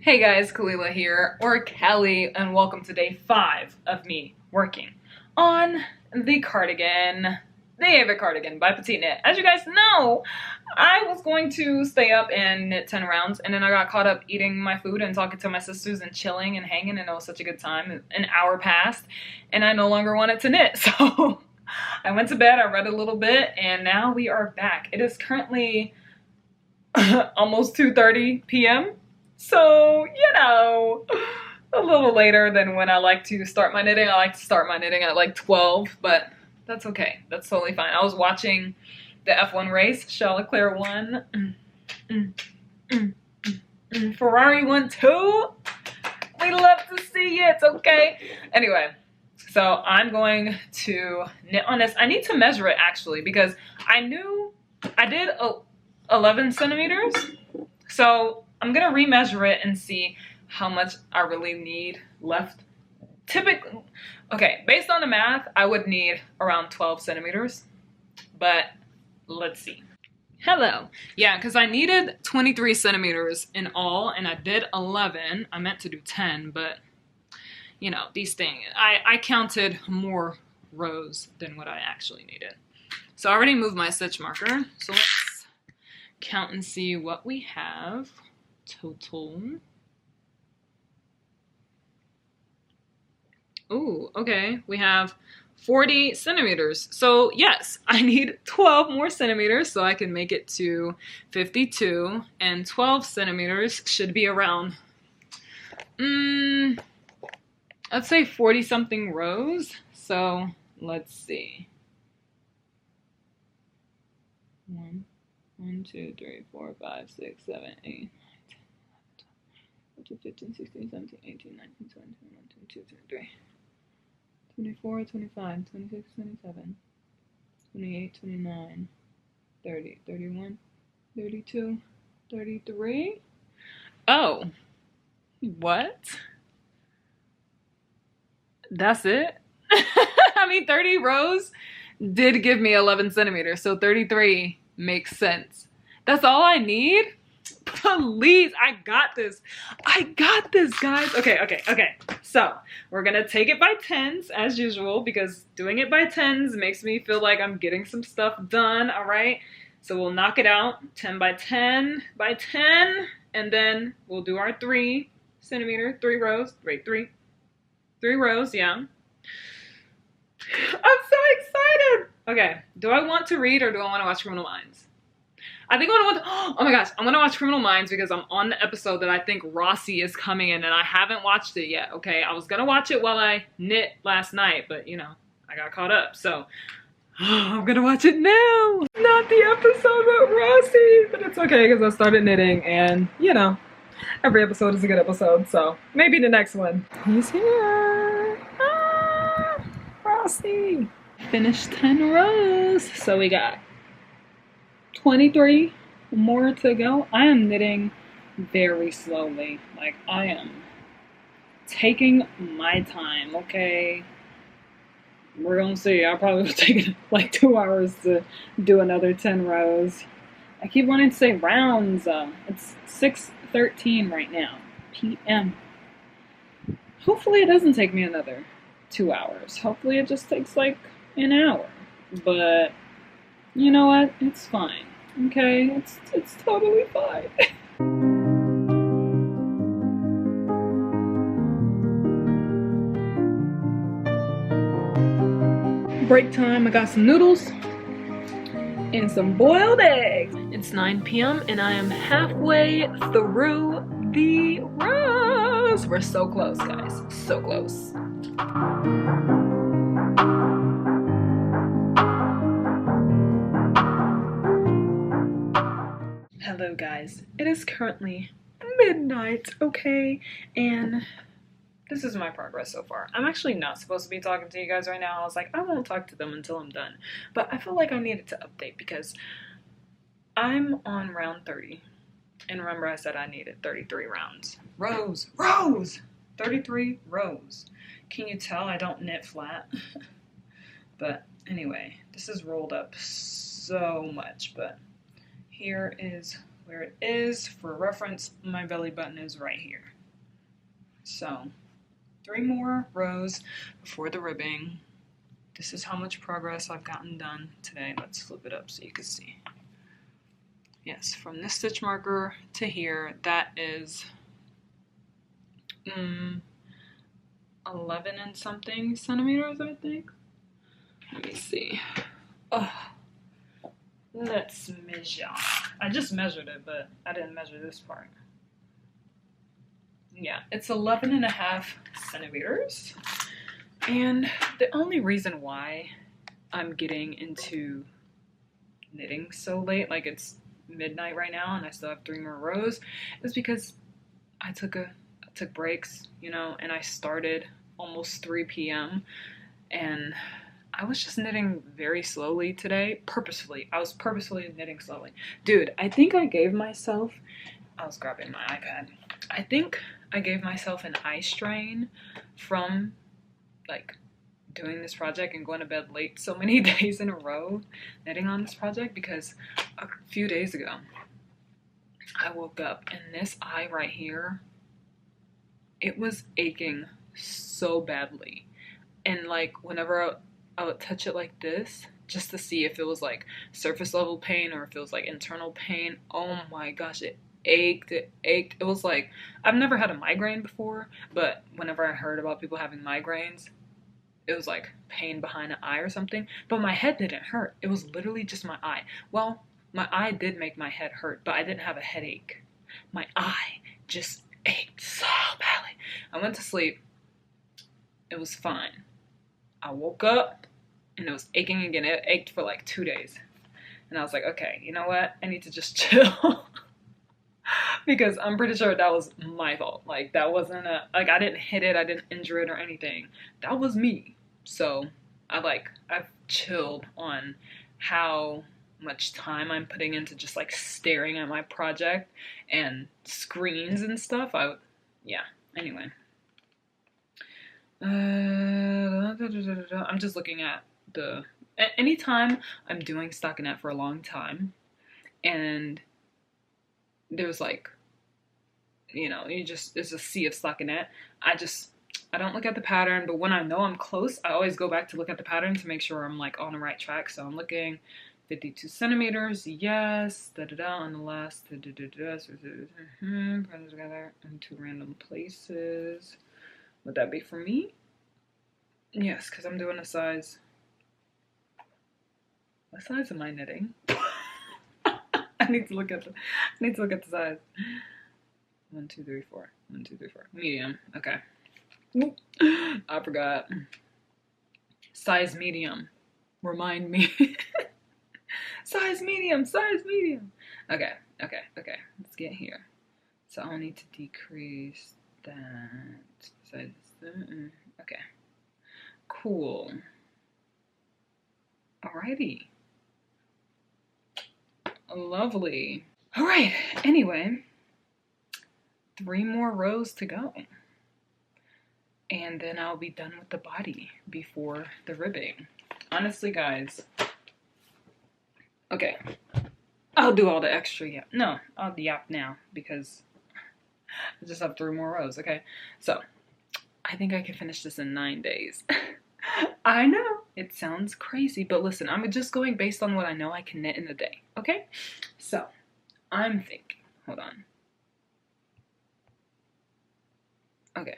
Hey guys, Kalila here, or Kelly, and welcome to day 5 of me working on the cardigan, the Ava cardigan by Petite Knit. As you guys know, I was going to stay up and knit 10 rounds, and then I got caught up eating my food and talking to my sisters and chilling and hanging, and it was such a good time. An hour passed, and I no longer wanted to knit, so I went to bed, I read a little bit, and now we are back. It is currently almost 2:30 p.m. So, you know, a little later than when I like to start my knitting. I like to start my knitting at like 12, but that's okay. That's totally fine. I was watching the F1 race. Charles Leclerc won. Ferrari won too. We love to see it, okay? Anyway, so I'm going to knit on this. I need to measure it actually because I knew I did 11 centimeters. So I'm gonna remeasure it and see how much I really need left. Typically, okay, based on the math, I would need around 12 centimeters, but let's see. Hello. Yeah, because I needed 23 centimeters in all, and I did 11. I meant to do 10, but you know, these things, I counted more rows than what I actually needed. So I already moved my stitch marker, so let's count and see what we have. Total. Ooh, okay. We have 40 centimeters. So yes, I need 12 more centimeters so I can make it to 52. And 12 centimeters should be around, let's say 40 something rows. So let's see. 1, 2, 3, 4, 5, 6, 7, 8. 15, 16, 17, 18, 19, 20, 21, 22, 23, 24, 25, 26, 27, 28, 29, 30, 31, 32, 33. Oh, what? That's it? I mean, 30 rows did give me 11 centimeters, so 33 makes sense. That's all I need? Please, I got this. I got this, guys. Okay. So we're gonna take it by tens as usual because doing it by tens makes me feel like I'm getting some stuff done. All right. So we'll knock it out 10 by 10 by 10, and then we'll do our 3 centimeter, 3 rows. Wait, three rows. Yeah. I'm so excited. Okay. Do I want to read or do I want to watch Criminal Minds? I think I'm gonna watch, oh my gosh, I'm gonna watch Criminal Minds because I'm on the episode that I think Rossi is coming in and I haven't watched it yet, okay? I was gonna watch it while I knit last night, but you know, I got caught up, so I'm gonna watch it now. Not the episode with Rossi, but it's okay because I started knitting and you know, every episode is a good episode, so maybe the next one. He's here. Ah, Rossi. Finished 10 rows, so we got 23 more to go. I am knitting very slowly. Like, I am taking my time, okay? We're gonna see. I'll probably take like 2 hours to do another 10 rows. I keep wanting to say rounds. It's 6:13 right now, p.m. Hopefully it doesn't take me another 2 hours. Hopefully it just takes like an hour. But you know what? It's fine. Okay? It's totally fine. Break time. I got some noodles and some boiled eggs. It's 9 p.m. and I am halfway through the rows. We're so close, guys. So close. Hello guys, it is currently midnight, okay, and this is my progress so far. I'm actually not supposed to be talking to you guys right now. I was like, I won't talk to them until I'm done, but I feel like I needed to update because I'm on round 30, and remember I said I needed 33 rounds. Rows! 33 rows. Can you tell I don't knit flat? But anyway, this is rolled up so much, but here is where it is. For reference, my belly button is right here. So 3 more rows before the ribbing. This is how much progress I've gotten done today. Let's flip it up so you can see. Yes, from this stitch marker to here, that is 11 and something centimeters, I think. Let me see. Oh, let's measure. I just measured it, but I didn't measure this part. Yeah, it's 11 and a half centimeters. And the only reason why I'm getting into knitting so late, like it's midnight right now and I still have 3 more rows, is because I took breaks, you know, and I started almost 3 p.m. and I was just knitting very slowly today, purposefully. I was purposefully knitting slowly. Dude, I think I gave myself, I was grabbing my iPad. I think I gave myself an eye strain from like doing this project and going to bed late so many days in a row knitting on this project, because a few days ago I woke up and this eye right here, it was aching so badly. And like whenever I would touch it like this just to see if it was like surface level pain or if it was like internal pain, oh my gosh, it ached. It was like, I've never had a migraine before, but whenever I heard about people having migraines, it was like pain behind the eye or something, but my head didn't hurt. It was literally just my eye. Well, my eye did make my head hurt, but I didn't have a headache. My eye just ached so badly. I went to sleep. It was fine. I woke up and it was aching again. It ached for like 2 days. And I was like, okay, you know what? I need to just chill. Because I'm pretty sure that was my fault. Like that wasn't like I didn't hit it, I didn't injure it or anything. That was me. So I've chilled on how much time I'm putting into just like staring at my project and screens and stuff. Yeah, anyway. I'm just looking at anytime I'm doing stockinette for a long time and there's like, you know, it's a sea of stockinette. I don't look at the pattern, but when I know I'm close, I always go back to look at the pattern to make sure I'm like on the right track. So I'm looking 52 centimeters, yes, on the last, put it together into random places. Would that be for me? Yes, because I'm doing a size. What size am I knitting? I need to look at the size. 1, 2, 3, 4. 1, 2, 3, 4. Medium. Okay. I forgot. Size medium. Remind me. Size medium. Size medium. Okay. Okay. Okay. Let's get here. So I'll need to decrease that. Size. Okay. Cool. Alrighty. Lovely. All right. Anyway, 3 more rows to go. And then I'll be done with the body before the ribbing. Honestly, guys. Okay. I'll do all the extra yap. No, I'll yap now because I just have 3 more rows. Okay. So I think I can finish this in 9 days. I know it sounds crazy, but listen, I'm just going based on what I know I can knit in a day. Okay. So I'm thinking, hold on. Okay.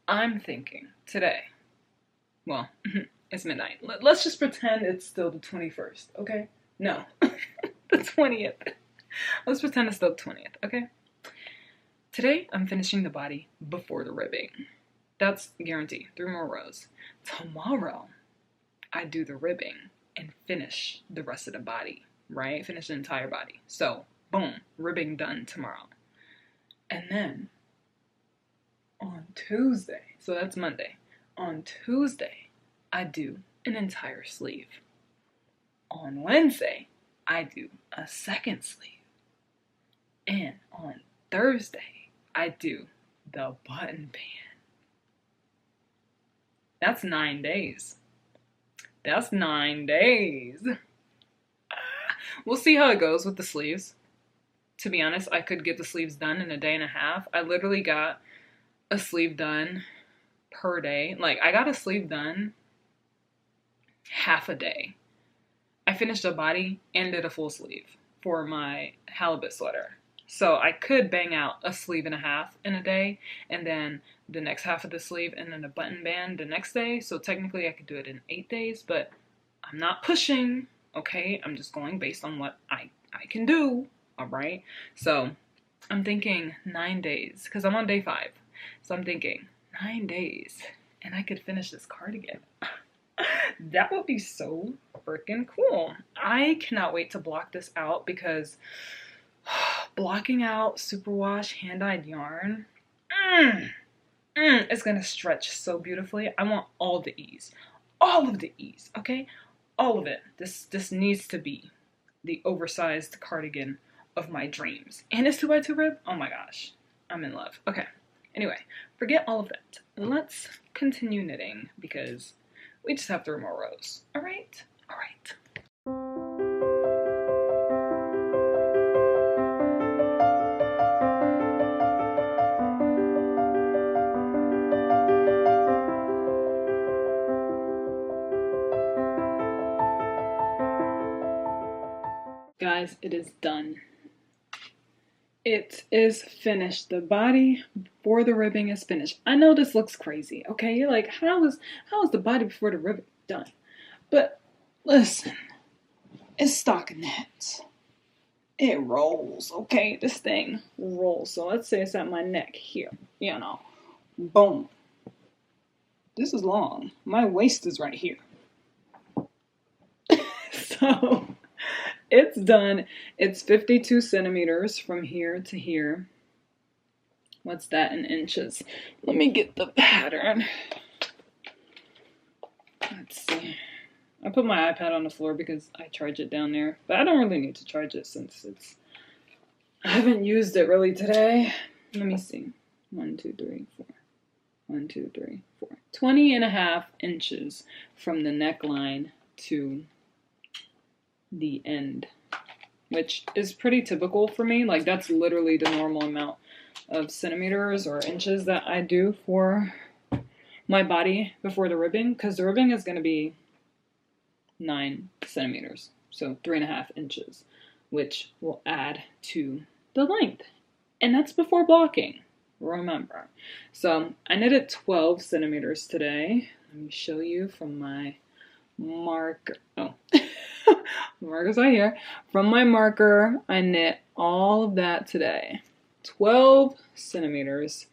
I'm thinking today, well, it's midnight. Let's just pretend it's still the 21st, okay? No, the 20th. Let's pretend it's still the 20th, okay? Today, I'm finishing the body before the ribbing. That's guaranteed. 3 more rows. Tomorrow, I do the ribbing and finish the rest of the body, right? Finish the entire body. So, boom, ribbing done tomorrow. And then, on Tuesday, so that's Monday, on Tuesday, I do an entire sleeve. On Wednesday, I do a second sleeve. And on Thursday, I do the button band. That's 9 days. That's 9 days. We'll see how it goes with the sleeves. To be honest, I could get the sleeves done in a day and a half. I literally got a sleeve done per day. Like, I got a sleeve done half a day. I finished a body and did a full sleeve for my halibut sweater. So I could bang out a sleeve and a half in a day, and then the next half of the sleeve, and then a button band the next day. So technically I could do it in 8 days, but I'm not pushing, okay? I'm just going based on what I can do, all right? So I'm thinking 9 days, because I'm on day 5. So I'm thinking 9 days, and I could finish this cardigan. That would be so freaking cool. I cannot wait to block this out, because blocking out superwash hand-dyed yarn, it's gonna stretch so beautifully. I want all the ease, all of the ease, okay? All of it. This needs to be the oversized cardigan of my dreams. And it's 2x2 rib. Oh my gosh, I'm in love. Okay, anyway, forget all of that. Let's continue knitting, because we just have 3 more rows. All right, all right. Guys, it is done. It is finished. The body before the ribbing is finished. I know this looks crazy, okay? You're like, how is the body before the ribbing done? But listen, it's stockinette. It rolls, okay? This thing rolls. So let's say it's at my neck here, you know. Boom. This is long. My waist is right here. So it's done. It's 52 centimeters from here to here. What's that in inches? Let me get the pattern. Let's see. I put my iPad on the floor because I charge it down there. But I don't really need to charge it since I haven't used it really today. Let me see. 1, 2, 3, 4. 1, 2, 3, 4. 20.5 inches from the neckline to the end, which is pretty typical for me. Like, that's literally the normal amount of centimeters or inches that I do for my body before the ribbing, because the ribbing is going to be 9 centimeters, so 3.5 inches, which will add to the length, and that's before blocking, remember. So I knitted 12 centimeters today. Let me show you from my marker. Oh, the marker's right here. From my marker, I knit all of that today. 12 centimeters.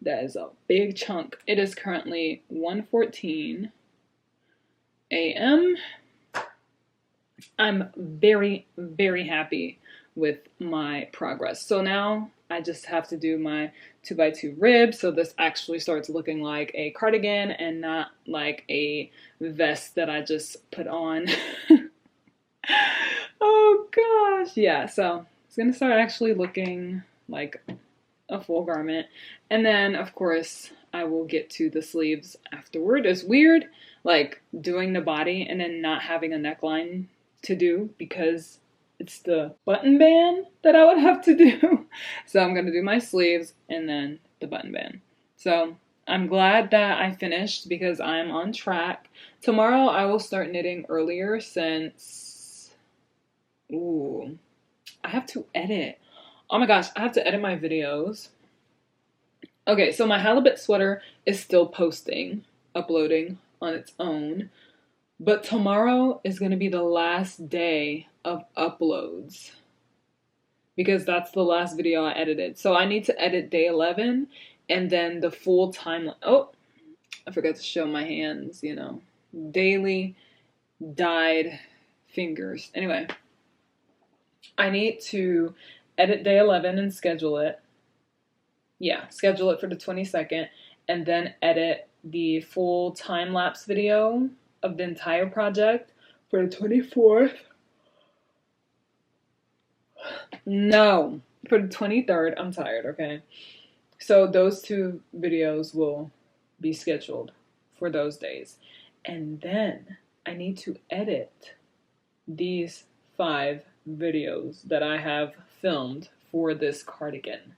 That is a big chunk. It is currently 1:14 a.m. I'm very, very happy with my progress. So now I just have to do my 2x2 rib, so this actually starts looking like a cardigan and not like a vest that I just put on. Oh gosh, yeah, so it's gonna start actually looking like a full garment. And then of course I will get to the sleeves afterward. It's weird like doing the body and then not having a neckline to do, because it's the button band that I would have to do. So I'm going to do my sleeves and then the button band. So I'm glad that I finished, because I'm on track. Tomorrow I will start knitting earlier since, I have to edit. Oh my gosh, I have to edit my videos. Okay, so my halibut sweater is still uploading on its own. But tomorrow is going to be the last day of uploads, because that's the last video I edited. So I need to edit day 11 and then the full time. Oh, I forgot to show my hands, you know, daily dyed fingers. Anyway, I need to edit day 11 and schedule it. Yeah, schedule it for the 22nd, and then edit the full time-lapse video of the entire project for the 24th. No, for the 23rd. I'm tired, okay? So those 2 videos will be scheduled for those days. And then I need to edit these 5 videos that I have filmed for this cardigan.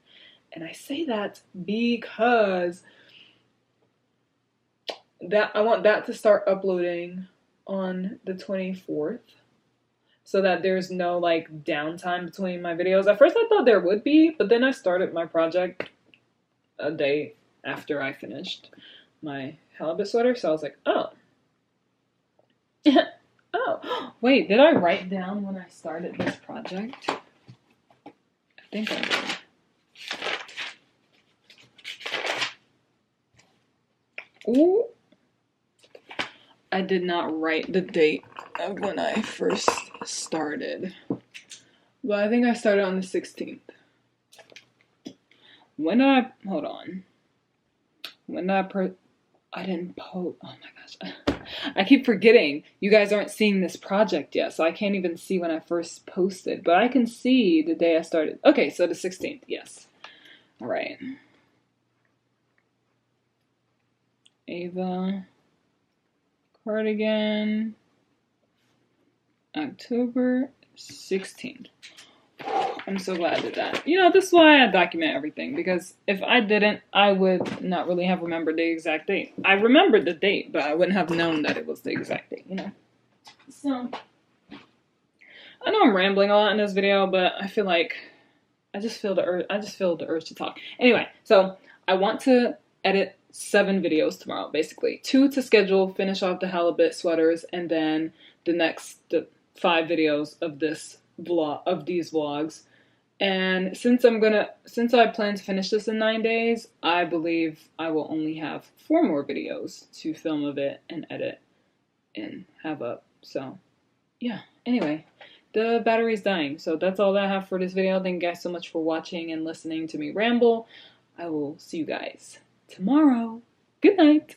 And I say that because I want that to start uploading on the 24th so that there's no like downtime between my videos. At first I thought there would be, but then I started my project a day after I finished my halibut sweater, so I was like, oh. Oh, wait, did I write down when I started this project? I think I did. Ooh. I did not write the date of when I first started. But I think I started on the 16th. When did I, hold on. When did I didn't post, oh my gosh. I keep forgetting you guys aren't seeing this project yet, so I can't even see when I first posted, but I can see the day I started. Okay, so the 16th, yes. All right. Ava, cardigan, October 16th. I'm so glad I did that. You know, this is why I document everything, because if I didn't, I would not really have remembered the exact date. I remembered the date, but I wouldn't have known that it was the exact date, you know? So, I know I'm rambling a lot in this video, but I feel like I just feel the urge to talk. Anyway, so I want to edit 7 videos tomorrow, basically. 2 to schedule, finish off the halibut sweaters, and then the 5 videos of these vlogs. And since I plan to finish this in 9 days, I believe I will only have 4 more videos to film of it and edit and have up. So yeah, anyway, the battery's dying. So that's all that I have for this video. Thank you guys so much for watching and listening to me ramble. I will see you guys tomorrow. Good night.